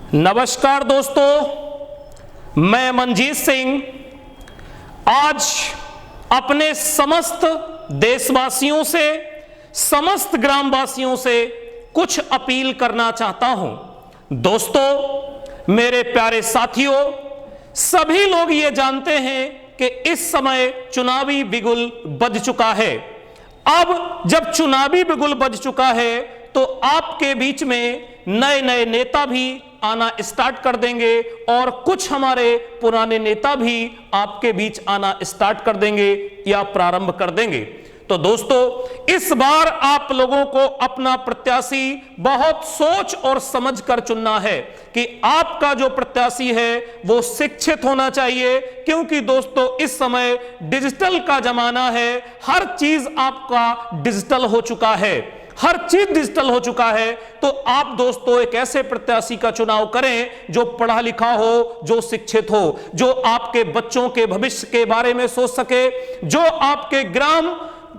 नमस्कार दोस्तों, मैं मनजीत सिंह आज अपने समस्त देशवासियों से, समस्त ग्रामवासियों से कुछ अपील करना चाहता हूं। दोस्तों, मेरे प्यारे साथियों, सभी लोग ये जानते हैं कि इस समय चुनावी बिगुल बज चुका है। अब जब चुनावी बिगुल बज चुका है तो आपके बीच में नए नए नेता भी आना स्टार्ट कर देंगे और कुछ हमारे पुराने नेता भी आपके बीच आना स्टार्ट कर देंगे या प्रारंभ कर देंगे। तो दोस्तों, इस बार आप लोगों को अपना प्रत्याशी बहुत सोच और समझ कर चुनना है कि आपका जो प्रत्याशी है वो शिक्षित होना चाहिए, क्योंकि दोस्तों इस समय डिजिटल का जमाना है। हर चीज आपका डिजिटल हो चुका है, हर चीज डिजिटल हो चुका है। तो आप दोस्तों एक ऐसे प्रत्याशी का चुनाव करें जो पढ़ा लिखा हो, जो शिक्षित हो, जो आपके बच्चों के भविष्य के बारे में सोच सके, जो आपके ग्राम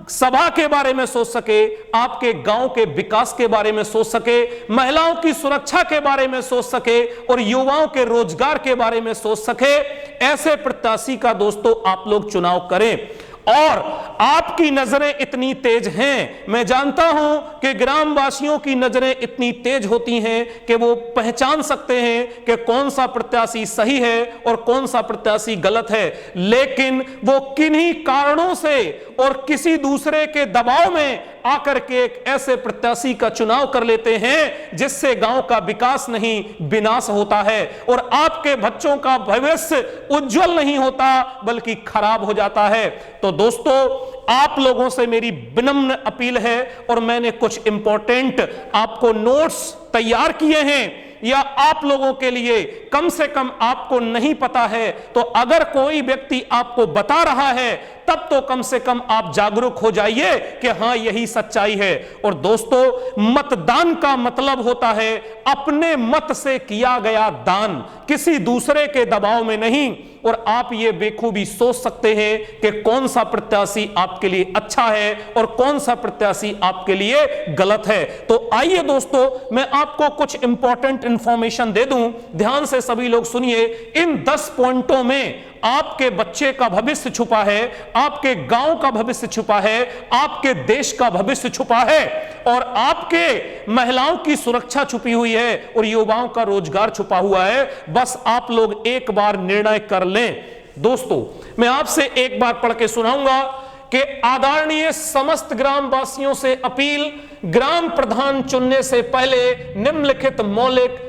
सभा के बारे में सोच सके, आपके गांव के विकास के बारे में सोच सके, महिलाओं की सुरक्षा के बारे में सोच सके और युवाओं के रोजगार के बारे में सोच सके। ऐसे प्रत्याशी का दोस्तों आप लोग चुनाव करें। और आपकी नजरें इतनी तेज हैं, मैं जानता हूं कि ग्रामवासियों की नजरें इतनी तेज होती हैं कि वो पहचान सकते हैं कि कौन सा प्रत्याशी सही है और कौन सा प्रत्याशी गलत है, लेकिन वो किन्हीं कारणों से और किसी दूसरे के दबाव में आकर के एक ऐसे प्रत्याशी का चुनाव कर लेते हैं जिससे गांव का विकास नहीं विनाश होता है और आपके बच्चों का भविष्य उज्जवल नहीं होता बल्कि खराब हो जाता है। तो दोस्तों, आप लोगों से मेरी विनम्र अपील है और मैंने कुछ इंपॉर्टेंट आपको नोट्स तैयार किए हैं, या आप लोगों के लिए कम से कम आपको नहीं पता है तो अगर कोई व्यक्ति आपको बता रहा है तब तो कम से कम आप जागरूक हो जाइए कि हां यही सच्चाई है। और दोस्तों, मतदान का मतलब होता है अपने मत से किया गया दान, किसी दूसरे के दबाव में नहीं। और आप ये बेखूबी सोच सकते हैं कि कौन सा प्रत्याशी आपके लिए अच्छा है और कौन सा प्रत्याशी आपके लिए गलत है। तो आइए दोस्तों, मैं आपको कुछ इंपॉर्टेंट इंफॉर्मेशन दे दूं, ध्यान से सभी लोग सुनिए। इन 10 पॉइंटों में आपके बच्चे का भविष्य छुपा है, आपके गांव का भविष्य छुपा है, आपके देश का भविष्य छुपा है और आपके महिलाओं की सुरक्षा छुपी हुई है और युवाओं का रोजगार छुपा हुआ है। बस आप लोग एक बार निर्णय कर लें। दोस्तों, मैं आपसे एक बार पढ़ के सुनाऊंगा कि आदरणीय समस्त ग्रामवासियों से अपील, ग्राम प्रधान चुनने से पहले निम्नलिखित मौलिक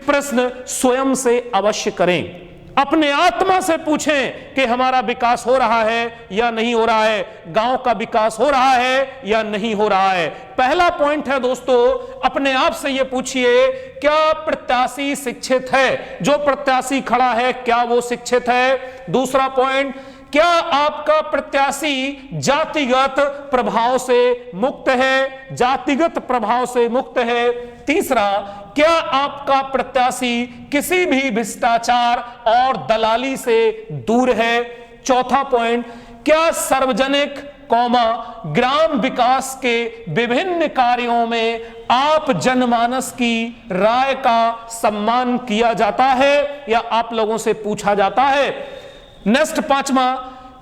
प्रश्न स्वयं से अवश्य करें। अपने आत्मा से पूछें कि हमारा विकास हो रहा है या नहीं हो रहा है, गांव का विकास हो रहा है या नहीं हो रहा है। पहला पॉइंट है दोस्तों, अपने आप से यह पूछिए, क्या प्रत्याशी शिक्षित है? जो प्रत्याशी खड़ा है क्या वो शिक्षित है? दूसरा पॉइंट, क्या आपका प्रत्याशी जातिगत प्रभाव से मुक्त है? जातिगत प्रभाव से मुक्त है। तीसरा, क्या आपका प्रत्याशी किसी भी भ्रष्टाचार और दलाली से दूर है? चौथा पॉइंट, क्या सार्वजनिक ग्राम विकास के विभिन्न कार्यों में आप जनमानस की राय का सम्मान किया जाता है या आप लोगों से पूछा जाता है? नेक्स्ट, पांचवा,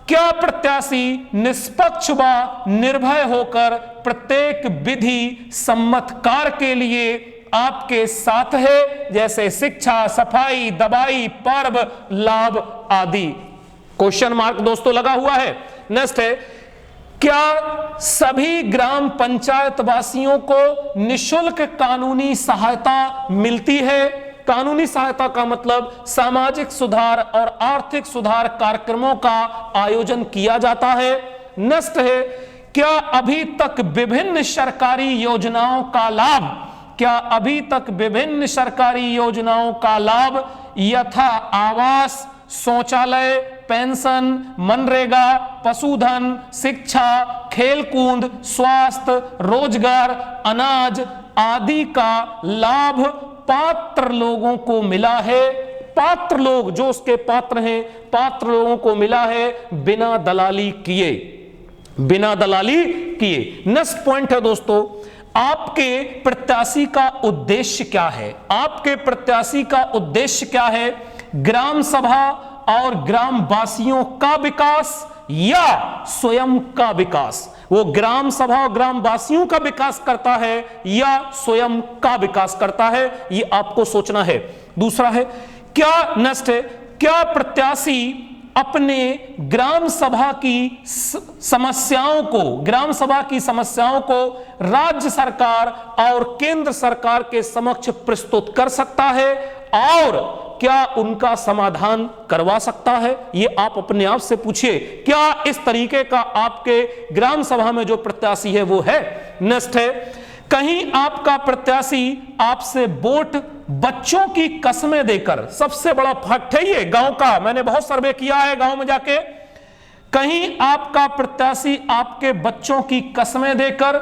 क्या प्रत्याशी निष्पक्ष व निर्भय होकर प्रत्येक विधि सम्मत कार्य के लिए आपके साथ है, जैसे शिक्षा, सफाई, दवाई, पर्व, लाभ आदि? क्वेश्चन मार्क दोस्तों लगा हुआ है। नेक्स्ट है, क्या सभी ग्राम पंचायत वासियों को निशुल्क कानूनी सहायता मिलती है? कानूनी सहायता का मतलब सामाजिक सुधार और आर्थिक सुधार कार्यक्रमों का आयोजन किया जाता है। नेक्स्ट है, क्या अभी तक विभिन्न सरकारी योजनाओं का लाभ यथा आवास, शौचालय, पेंशन, मनरेगा, पशुधन, शिक्षा, खेलकूद, स्वास्थ्य, रोजगार, अनाज आदि का लाभ पात्र लोगों को मिला है? पात्र लोग जो उसके पात्र हैं, पात्र लोगों को मिला है बिना दलाली किए। नेक्स्ट पॉइंट है दोस्तों, आपके प्रत्याशी का उद्देश्य क्या है? आपके प्रत्याशी का उद्देश्य क्या है? ग्राम सभा और ग्रामवासियों का विकास या स्वयं का विकास? वो ग्राम सभा और ग्रामवासियों का विकास करता है या स्वयं का विकास करता है, ये आपको सोचना है। दूसरा है, क्या नेक्स्ट है, क्या प्रत्याशी अपने ग्राम सभा की समस्याओं को, ग्राम सभा की समस्याओं को राज्य सरकार और केंद्र सरकार के समक्ष प्रस्तुत कर सकता है और क्या उनका समाधान करवा सकता है? ये आप अपने आप से पूछिए, क्या इस तरीके का आपके ग्राम सभा में जो प्रत्याशी है वो है? नेक्स्ट है, कहीं आपका प्रत्याशी आपसे वोट बच्चों की कसमें देकर, सबसे बड़ा फैक्ट है ये गांव का, मैंने बहुत सर्वे किया है गांव में जाके, कहीं आपका प्रत्याशी आपके बच्चों की कसमें देकर,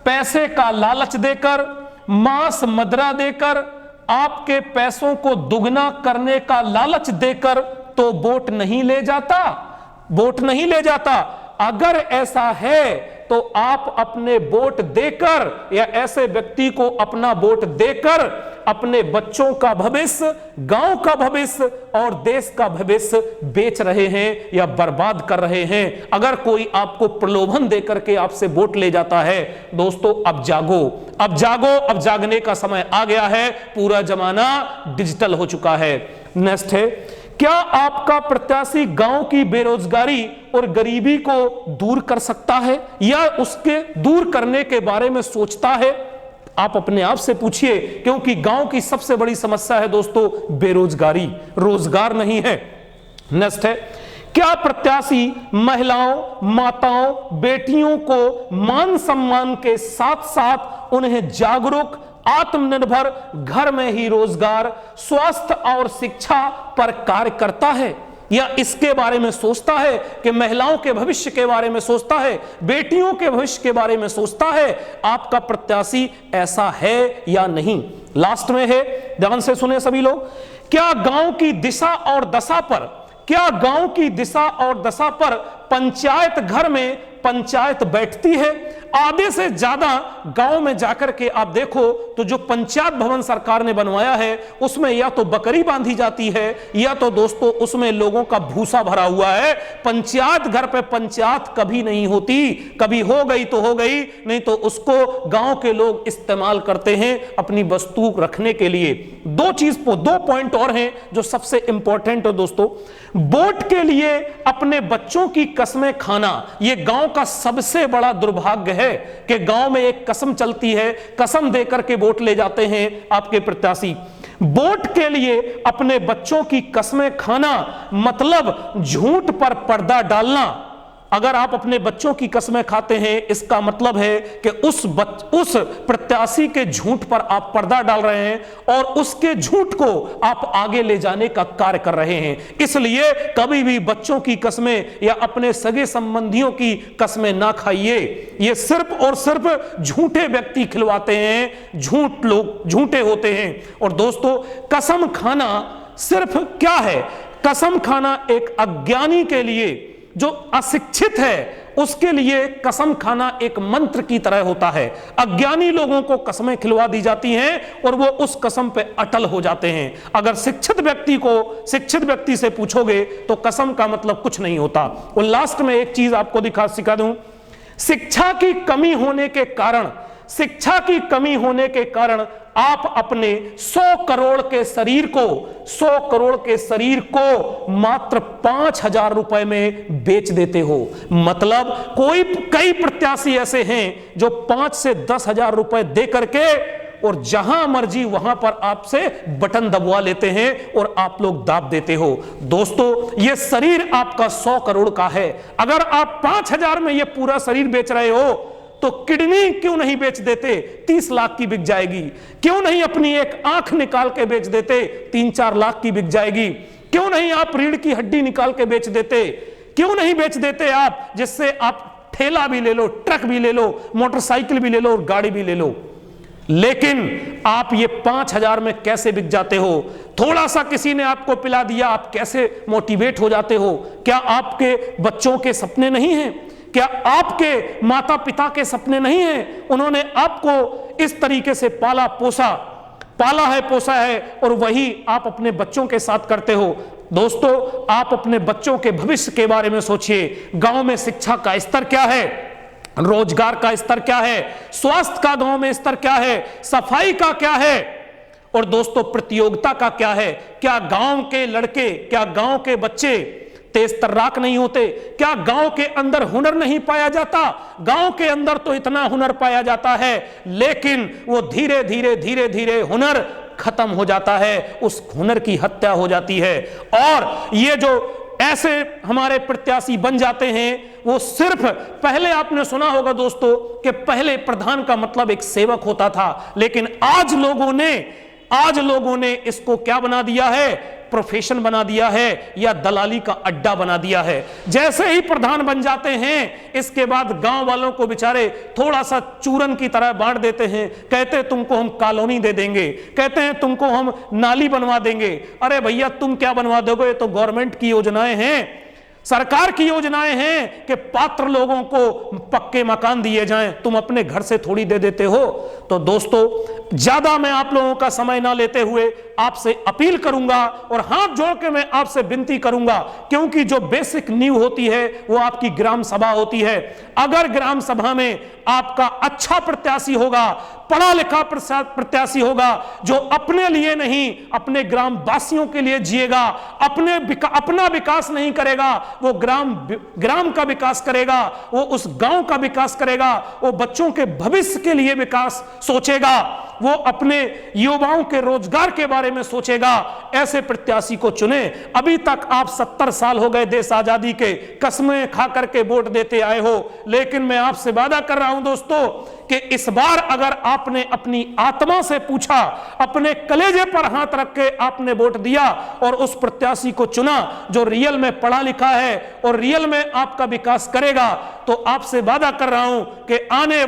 पैसे का लालच देकर, मांस मदिरा देकर, आपके पैसों को दुगना करने का लालच देकर तो वोट नहीं ले जाता, वोट नहीं ले जाता। अगर ऐसा है तो आप अपने वोट देकर या ऐसे व्यक्ति को अपना वोट देकर अपने बच्चों का भविष्य, गांव का भविष्य और देश का भविष्य बेच रहे हैं या बर्बाद कर रहे हैं। अगर कोई आपको प्रलोभन देकर के आपसे वोट ले जाता है, दोस्तों अब जागो, अब जागो, अब जागने का समय आ गया है, पूरा जमाना डिजिटल हो चुका है। नेक्स्ट है, क्या आपका प्रत्याशी गांव की बेरोजगारी और गरीबी को दूर कर सकता है या उसके दूर करने के बारे में सोचता है? आप अपने आप से पूछिए, क्योंकि गांव की सबसे बड़ी समस्या है दोस्तों बेरोजगारी, रोजगार नहीं है। नेक्स्ट है, क्या प्रत्याशी महिलाओं, माताओं, बेटियों को मान सम्मान के साथ साथ उन्हें जागरूक, आत्मनिर्भर, घर में ही रोजगार, स्वास्थ्य और शिक्षा पर कार्य करता है या इसके बारे में सोचता है कि महिलाओं के भविष्य के बारे में सोचता है, बेटियों के भविष्य के बारे में सोचता है? आपका प्रत्याशी ऐसा है या नहीं? लास्ट में है, ध्यान से सुने सभी लोग, क्या गांव की दिशा और दशा पर, क्या गांव की दिशा और दशा पर पंचायत घर में पंचायत बैठती है? आधे से ज्यादा गांव में जाकर के आप देखो तो जो पंचायत भवन सरकार ने बनवाया है उसमें या तो बकरी बांधी जाती है या तो दोस्तों उसमें लोगों का भूसा भरा हुआ है। पंचायत घर पे पंचायत कभी नहीं होती, कभी हो गई तो हो गई, नहीं तो उसको गांव के लोग इस्तेमाल करते हैं अपनी वस्तु रखने के लिए। दो पॉइंट और हैं जो सबसे इंपॉर्टेंट है दोस्तों। वोट के लिए अपने बच्चों की कसमें खाना, यह गांव का सबसे बड़ा दुर्भाग्य है कि गांव में एक कसम चलती है, कसम देकर के वोट ले जाते हैं आपके प्रत्याशी। वोट के लिए अपने बच्चों की कसमें खाना मतलब झूठ पर पर्दा डालना। अगर आप अपने बच्चों की कसमें खाते हैं इसका मतलब है कि उस प्रत्याशी के झूठ पर आप पर्दा डाल रहे हैं और उसके झूठ को आप आगे ले जाने का कार्य कर रहे हैं। इसलिए कभी भी बच्चों की कसमें या अपने सगे संबंधियों की कसमें ना खाइए। ये सिर्फ और सिर्फ झूठे व्यक्ति खिलवाते हैं, झूठ लोग झूठे होते हैं। और दोस्तों कसम खाना सिर्फ क्या है? कसम खाना एक अज्ञानी के लिए, जो अशिक्षित है उसके लिए कसम खाना एक मंत्र की तरह होता है। अज्ञानी लोगों को कसमें खिलवा दी जाती हैं और वो उस कसम पे अटल हो जाते हैं। अगर शिक्षित व्यक्ति से पूछोगे तो कसम का मतलब कुछ नहीं होता। और लास्ट में एक चीज आपको सिखा दूं, शिक्षा की कमी होने के कारण आप अपने 100 करोड़ के शरीर को मात्र 5,000 रुपए में बेच देते हो। मतलब कई प्रत्याशी ऐसे हैं जो 5 से 10,000 रुपए दे करके और जहां मर्जी वहां पर आपसे बटन दबवा लेते हैं और आप लोग दाब देते हो। दोस्तों यह शरीर आपका 100 करोड़ का है। अगर आप 5,000 में यह पूरा शरीर बेच रहे हो तो किडनी क्यों नहीं बेच देते? 30 लाख की बिक जाएगी। क्यों नहीं अपनी एक आंख निकाल के बेच देते? 3-4 लाख की बिक जाएगी। क्यों नहीं आप रीढ़ की हड्डी निकाल के बेच देते? क्यों नहीं बेच देते आप, जिससे आप ठेला भी ले लो, ट्रक भी ले लो, मोटरसाइकिल भी ले लो और गाड़ी भी ले लो। लेकिन आप ये 5,000 में कैसे बिक जाते हो? थोड़ा सा किसी ने आपको पिला दिया, आप कैसे मोटिवेट हो जाते हो? क्या आपके बच्चों के सपने नहीं हैं? क्या आपके माता पिता के सपने नहीं हैं? उन्होंने आपको इस तरीके से पाला है पोसा है, और वही आप अपने बच्चों के साथ करते हो। दोस्तों, आप अपने बच्चों के भविष्य के बारे में सोचिए। गांव में शिक्षा का स्तर क्या है, रोजगार का स्तर क्या है, स्वास्थ्य का गांव में स्तर क्या है, सफाई का क्या है, और दोस्तों प्रतियोगिता का क्या है। क्या गांव के लड़के, क्या गांव के बच्चे तेज तर्राक नहीं होते? क्या गांव के अंदर हुनर नहीं पाया जाता? गांव के अंदर तो इतना हुनर पाया जाता है, लेकिन वो धीरे धीरे हुनर खत्म हो जाता है, उस हुनर की हत्या हो जाती है। और ये जो ऐसे हमारे प्रत्याशी बन जाते हैं, वो सिर्फ, पहले आपने सुना होगा दोस्तों कि पहले प्रधान का मतलब एक सेवक होता था, लेकिन आज लोगों ने इसको क्या बना दिया है, प्रोफेशन बना दिया है, या दलाली का अड्डा बना दिया है। जैसे ही प्रधान बन जाते हैं, इसके बाद गांव वालों को बेचारे थोड़ा सा चूरन की तरह बांट देते हैं। कहते हैं तुमको हम कॉलोनी दे देंगे, कहते हैं तुमको हम नाली बनवा देंगे। अरे भैया, तुम क्या बनवा दोगे? ये तो गवर्नमेंट की योजनाएं हैं, सरकार की योजनाएं हैं कि पात्र लोगों को पक्के मकान दिए जाएं, तुम अपने घर से थोड़ी दे देते हो। तो दोस्तों, ज्यादा मैं आप लोगों का समय ना लेते हुए आपसे अपील करूंगा और हाथ जोड़ के मैं आपसे विनती करूंगा, क्योंकि जो बेसिक नींव होती है वो आपकी ग्राम सभा होती है। अगर ग्राम सभा में आपका अच्छा प्रत्याशी होगा, पढ़ा लिखा प्रत्याशी होगा, जो अपने लिए नहीं अपने ग्राम वासियों के लिए जिएगा, अपना विकास नहीं करेगा, वो ग्राम का विकास करेगा, वो उस गांव का विकास करेगा, वो बच्चों के भविष्य के लिए विकास सोचेगा, वो अपने युवाओं के रोजगार के बारे में सोचेगा, ऐसे प्रत्याशी को चुने। अभी तक आप 70 साल हो गए देश आजादी के, कसमें खा करके वोट देते आए हो, लेकिन मैं आपसे वादा कर रहा हूं दोस्तों कि इस बार अगर आपने अपनी आत्मा से पूछा, अपने कलेजे पर हाथ रख के आपने वोट दिया और उस प्रत्याशी को चुना जो रियल में पढ़ा लिखा है और रियल में आपका विकास करेगा, तो आपसे वादा कर रहा हूं कि आने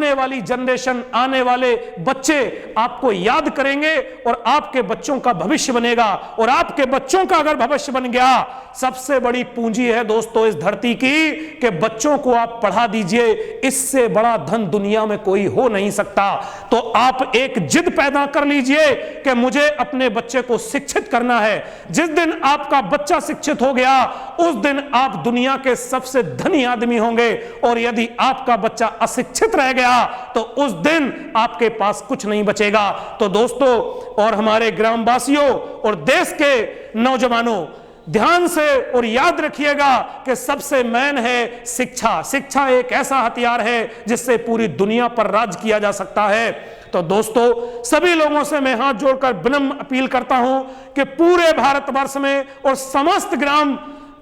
वाली जनरेशन, आने वाले बच्चे आपको याद करेंगे और आपके बच्चों का भविष्य बनेगा। और आपके बच्चों का अगर भविष्य बन गया, सबसे बड़ी पूंजी है दोस्तों इस धरती की कि बच्चों को आप पढ़ा दीजिए, इससे बड़ा धन दुनिया में कोई हो नहीं सकता। तो आप एक जिद पैदा कर लीजिए कि मुझे अपने बच्चे को शिक्षित करना है। जिस दिन आपका बच्चा शिक्षित हो गया, उस दिन आप दुनिया के सबसे धनी आदमी होंगे, और यदि आपका बच्चा अशिक्षित रह गया तो उस दिन आपके पास कुछ नहीं बचेगा। तो दोस्तों और हमारे ग्रामवासियों और देश के नौजवानों, ध्यान से और याद रखिएगा कि सबसे मेन है शिक्षा। शिक्षा एक ऐसा हथियार है जिससे पूरी दुनिया पर राज किया जा सकता है। तो दोस्तों, सभी लोगों से मैं हाथ जोड़कर विनम्र अपील करता हूं कि पूरे भारतवर्ष में और समस्त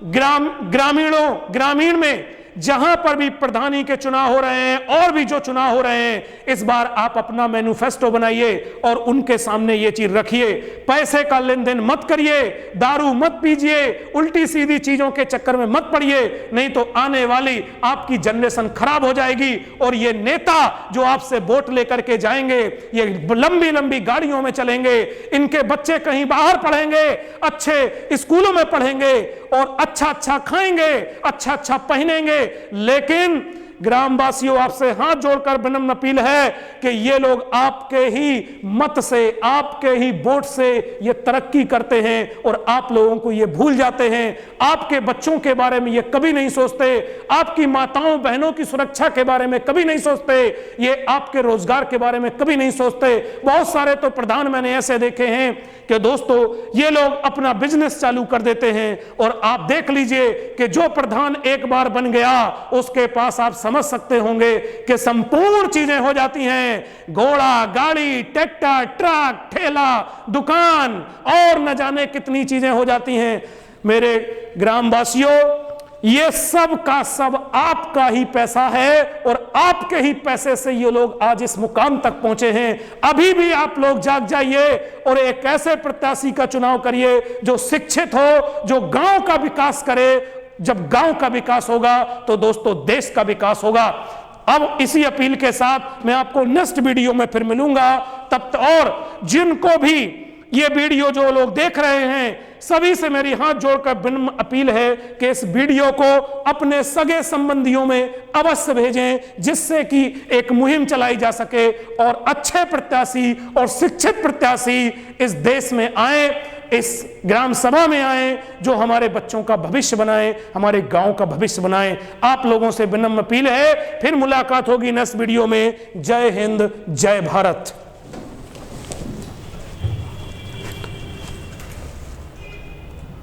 ग्रामीण में जहां पर भी प्रधानी के चुनाव हो रहे हैं और भी जो चुनाव हो रहे हैं, इस बार आप अपना मैनिफेस्टो बनाइए और उनके सामने ये चीज रखिए। पैसे का लेन देन मत करिए, दारू मत पीजिए, उल्टी सीधी चीजों के चक्कर में मत पड़िए, नहीं तो आने वाली आपकी जनरेशन खराब हो जाएगी। और ये नेता जो आपसे वोट लेकर के जाएंगे, ये लंबी लंबी गाड़ियों में चलेंगे, इनके बच्चे कहीं बाहर पढ़ेंगे, अच्छे स्कूलों में पढ़ेंगे और अच्छा खाएंगे, अच्छा पहनेंगे, लेकिन ग्रामवासियों आपसे हाथ जोड़कर विनम्र अपील है कि ये लोग आपके ही मत से, आपके ही वोट से ये तरक्की करते हैं और आप लोगों को ये भूल जाते हैं। आपके बच्चों के बारे में ये कभी नहीं सोचते, आपकी माताओं बहनों की सुरक्षा के बारे में कभी नहीं सोचते, ये आपके रोजगार के बारे में कभी नहीं सोचते। बहुत सारे तो प्रधान मैंने ऐसे देखे हैं कि दोस्तों ये लोग अपना बिजनेस चालू कर देते हैं, और आप देख लीजिए कि जो प्रधान एक बार बन गया, उसके पास आप समझ सकते होंगे कि संपूर्ण चीजें हो जाती हैं, घोड़ा गाड़ी, ट्रैक्टर, ट्रक, ठेला, दुकान और न जाने कितनी चीजें हो जाती हैं। मेरे ग्रामवासियों, ये सब का सब आपका ही पैसा है और आपके ही पैसे से ये लोग आज इस मुकाम तक पहुंचे हैं। अभी भी आप लोग जाग जाइए और एक ऐसे प्रत्याशी का चुनाव करिए जो शिक्षित हो, जो गांव का विकास करे। जब गांव का विकास होगा तो दोस्तों देश का विकास होगा। अब इसी अपील के साथ मैं आपको नेक्स्ट वीडियो में फिर मिलूंगा। तब और जिनको भी ये वीडियो जो लोग देख रहे हैं, सभी से मेरी हाथ जोड़कर विनम्र अपील है कि इस वीडियो को अपने सगे संबंधियों में अवश्य भेजें, जिससे कि एक मुहिम चलाई जा सके और अच्छे प्रत्याशी और शिक्षित प्रत्याशी इस देश में आए, इस ग्राम सभा में आए, जो हमारे बच्चों का भविष्य बनाए, हमारे गांव का भविष्य बनाए। आप लोगों से विनम्र अपील है। फिर मुलाकात होगी नेक्स्ट वीडियो में। जय हिंद, जय भारत।